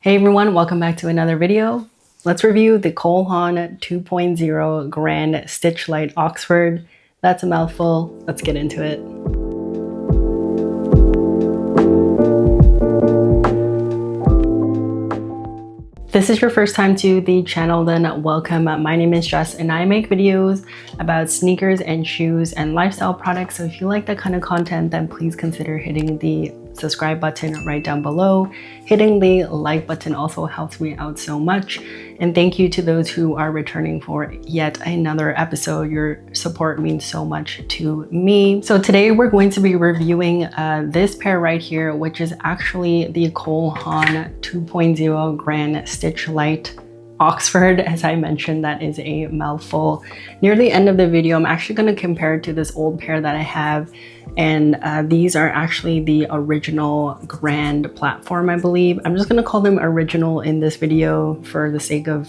Hey everyone, welcome back to another video. Let's review the Cole Haan 2.0 Grand Stitchlite Oxford. That's a mouthful. Let's get into it. If this is your first time to the channel, then welcome. My name is Jess and I make videos about sneakers and shoes and lifestyle products. So if you like that kind of content, then please consider hitting the subscribe button right down below. Hitting the like button also helps me out so much. And thank you to those who are returning for yet another episode. Your support means so much to me. So today we're going to be reviewing this pair right here, which is actually the Cole Haan 2.0 Grand Stitchlite Oxford. As I mentioned, that is a mouthful. Near the end of the video, I'm actually going to compare it to this old pair that I have. And these are actually the original Grand platform, I believe. I'm just going to call them original in this video for the sake of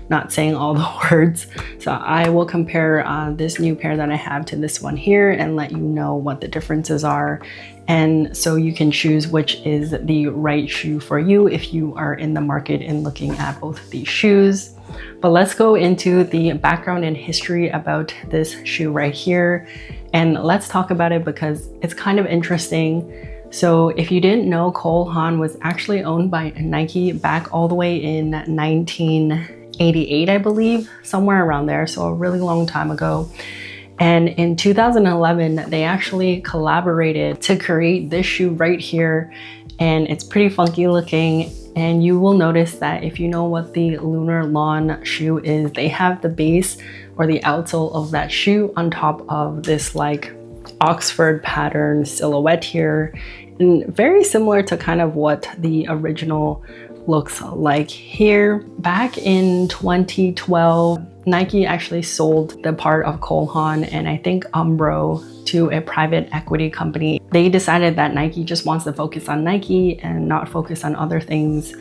not saying all the words. So I will compare this new pair that I have to this one here and let you know what the differences are. And so you can choose which is the right shoe for you if you are in the market and looking at both of these shoes. But let's go into the background and history about this shoe right here. And let's talk about it because it's kind of interesting. So if you didn't know, Cole Haan was actually owned by Nike back all the way in 1988, I believe, somewhere around there. So a really long time ago. And in 2011, they actually collaborated to create this shoe right here. And it's pretty funky looking. And you will notice that if you know what the 𝕤𝕦𝕡𝕡𝕠𝕒 shoe is, they have the base or the outsole of that shoe on top of this like Oxford pattern silhouette here. And very similar to kind of what the original looks like here. Back in 2012, Nike actually sold the part of Cole Haan and I think Umbro to a private equity company. They decided that Nike just wants to focus on Nike and not focus on other things.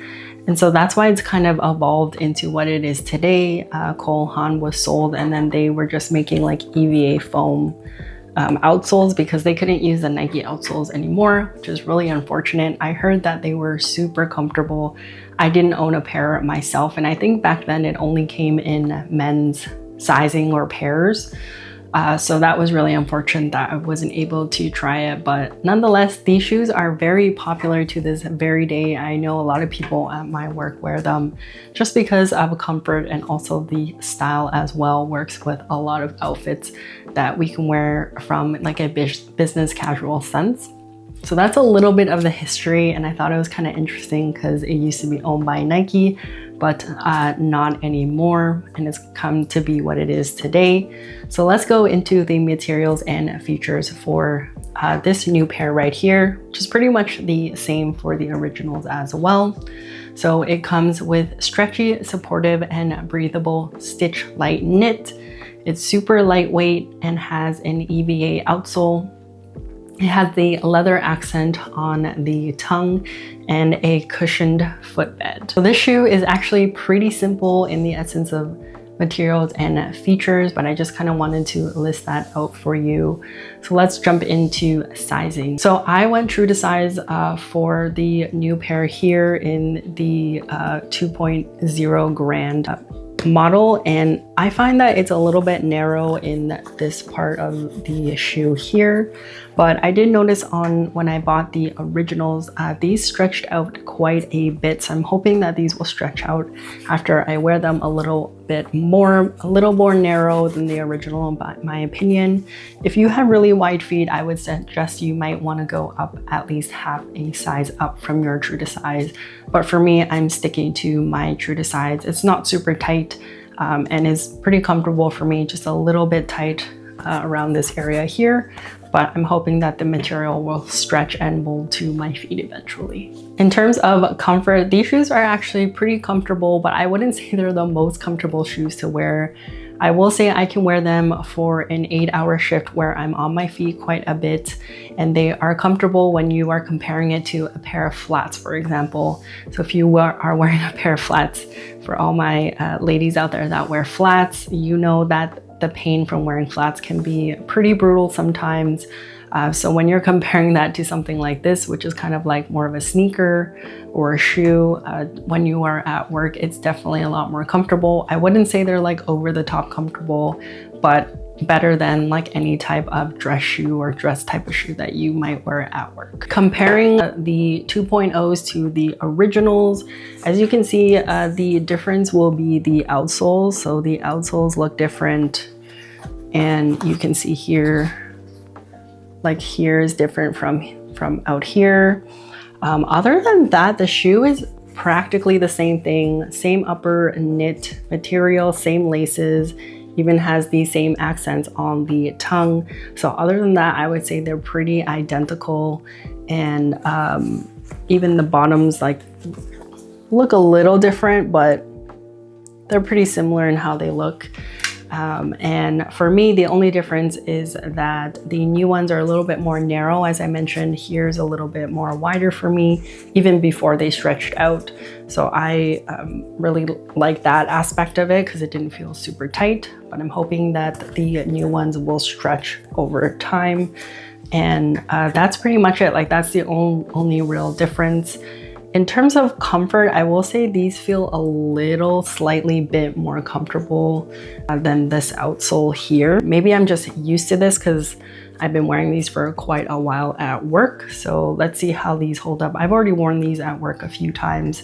And so that's why it's kind of evolved into what it is today. Cole Haan was sold and then they were just making like EVA foam outsoles because they couldn't use the Nike outsoles anymore, which is really unfortunate. I heard that they were super comfortable. I didn't own a pair myself, and I think back then it only came in men's sizing or pairs. So that was really unfortunate that I wasn't able to try it, but nonetheless, these shoes are very popular to this very day. I know a lot of people at my work wear them just because of comfort, and also the style as well works with a lot of outfits that we can wear from like a business casual sense. So that's a little bit of the history, and I thought it was kind of interesting because it used to be owned by Nike, but not anymore, and it's come to be what it is today. So let's go into the materials and features for this new pair right here, which is pretty much the same for the originals as well. So it comes with stretchy, supportive, and breathable Stitchlite knit. It's super lightweight and has an EVA outsole. It has the leather accent on the tongue and a cushioned footbed. So this shoe is actually pretty simple in the essence of materials and features, but I just kind of wanted to list that out for you. So let's jump into sizing. So I went true to size for the new pair here in the 2.0 Grand model, and I find that it's a little bit narrow in this part of the shoe here, but I did notice on when I bought the originals, these stretched out quite a bit, so I'm hoping that these will stretch out after I wear them a little more narrow than the original, in my opinion. If you have really wide feet, I would suggest you might want to go up at least half a size up from your true to size, but for me, I'm sticking to my true to size. It's not super tight and is pretty comfortable for me, just a little bit tight around this area here, but I'm hoping that the material will stretch and mold to my feet eventually. In terms of comfort, these shoes are actually pretty comfortable, but I wouldn't say they're the most comfortable shoes to wear. I will say I can wear them for an 8-hour shift where I'm on my feet quite a bit, and they are comfortable when you are comparing it to a pair of flats, for example. So if you are wearing a pair of flats, for all my ladies out there that wear flats, you know that the pain from wearing flats can be pretty brutal sometimes. So when you're comparing that to something like this, which is kind of like more of a sneaker or a shoe, when you are at work, it's definitely a lot more comfortable. I wouldn't say they're like over the top comfortable, but better than like any type of dress shoe or dress type of shoe that you might wear at work. Comparing the 2.0s to the originals, as you can see, the difference will be the outsoles. So the outsoles look different, and you can see here, like here is different from out here. Other than that, the shoe is practically the same thing, same upper knit material, same laces, even has the same accents on the tongue. So other than that, I would say they're pretty identical. And even the bottoms like look a little different, but they're pretty similar in how they look. And for me, the only difference is that the new ones are a little bit more narrow. As I mentioned, here's a little bit more wider for me, even before they stretched out. So I really like that aspect of it because it didn't feel super tight, but I'm hoping that the new ones will stretch over time. And that's pretty much it. Like that's the only real difference. In terms of comfort, I will say these feel a little slightly bit more comfortable than this outsole here. Maybe I'm just used to this because I've been wearing these for quite a while at work. So let's see how these hold up. I've already worn these at work a few times,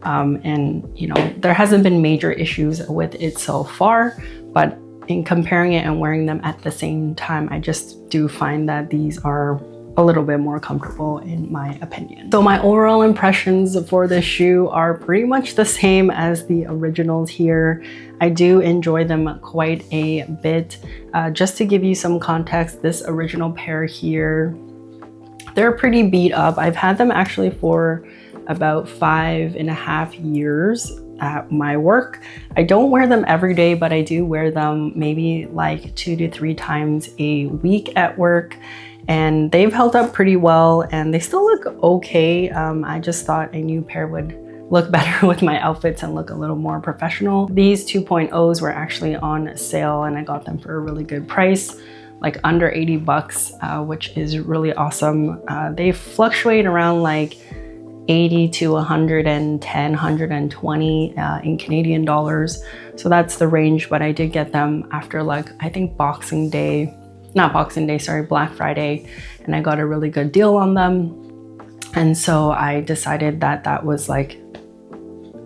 and you know, there hasn't been major issues with it so far, but in comparing it and wearing them at the same time, I just do find that these are a little bit more comfortable in my opinion. So my overall impressions for this shoe are pretty much the same as the originals here. I do enjoy them quite a bit. Just to give you some context, this original pair here, they're pretty beat up. I've had them actually for about 5.5 years at my work. I don't wear them every day, but I do wear them maybe like 2 to 3 times a week at work. And they've held up pretty well and they still look okay. I just thought a new pair would look better with my outfits and look a little more professional. These 2.0s were actually on sale and I got them for a really good price, like under 80 bucks, which is really awesome. They fluctuate around like 80 to 110, 120 in Canadian dollars. So that's the range, but I did get them after like, I think Black Friday, and I got a really good deal on them. And so I decided that that was like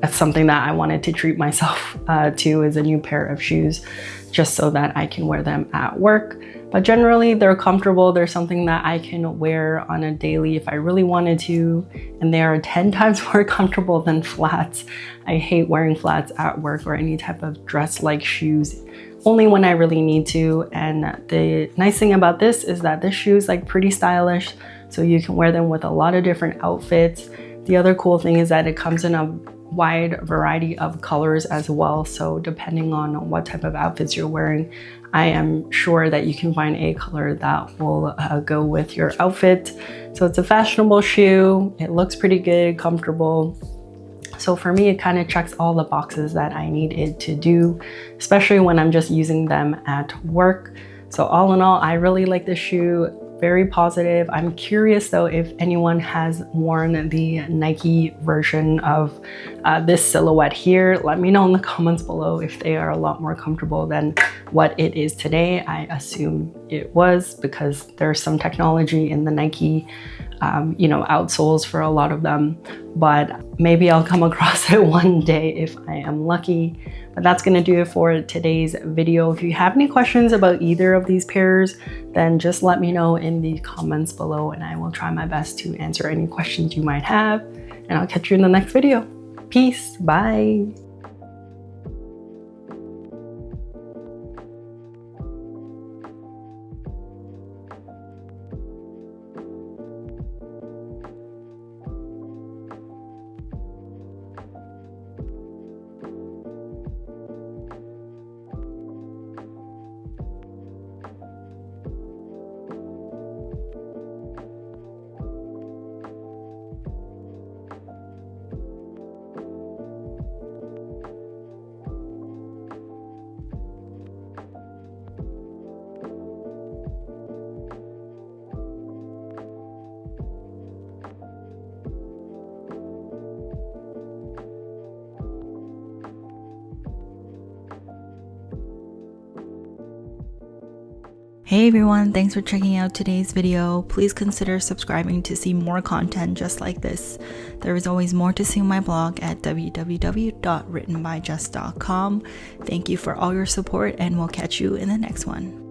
something that I wanted to treat myself to, as a new pair of shoes, just so that I can wear them at work. But generally they're comfortable. They're something that I can wear on a daily if I really wanted to, and they are 10 times more comfortable than flats. I hate wearing flats at work or any type of dress-like shoes, only when I really need to. And the nice thing about this is that this shoe is like pretty stylish, so you can wear them with a lot of different outfits. The other cool thing is that it comes in a wide variety of colors as well. So depending on what type of outfits you're wearing, I am sure that you can find a color that will go with your outfit. So it's a fashionable shoe. It looks pretty good, comfortable. So for me, it kind of checks all the boxes that I need it to do, especially when I'm just using them at work. So all in all, I really like this shoe. Very positive. I'm curious though if anyone has worn the Nike version of this silhouette here. Let me know in the comments below if they are a lot more comfortable than what it is today. I assume it was, because there's some technology in the Nike you know, outsoles for a lot of them, but maybe I'll come across it one day if I am lucky. But that's gonna do it for today's video. If you have any questions about either of these pairs, then just let me know in the comments below and I will try my best to answer any questions you might have. And I'll catch you in the next video. Peace, bye. Hey everyone, thanks for checking out today's video. Please consider subscribing to see more content just like this. There is always more to see on my blog at www.writtenbyjess.com. Thank you for all your support, and we'll catch you in the next one.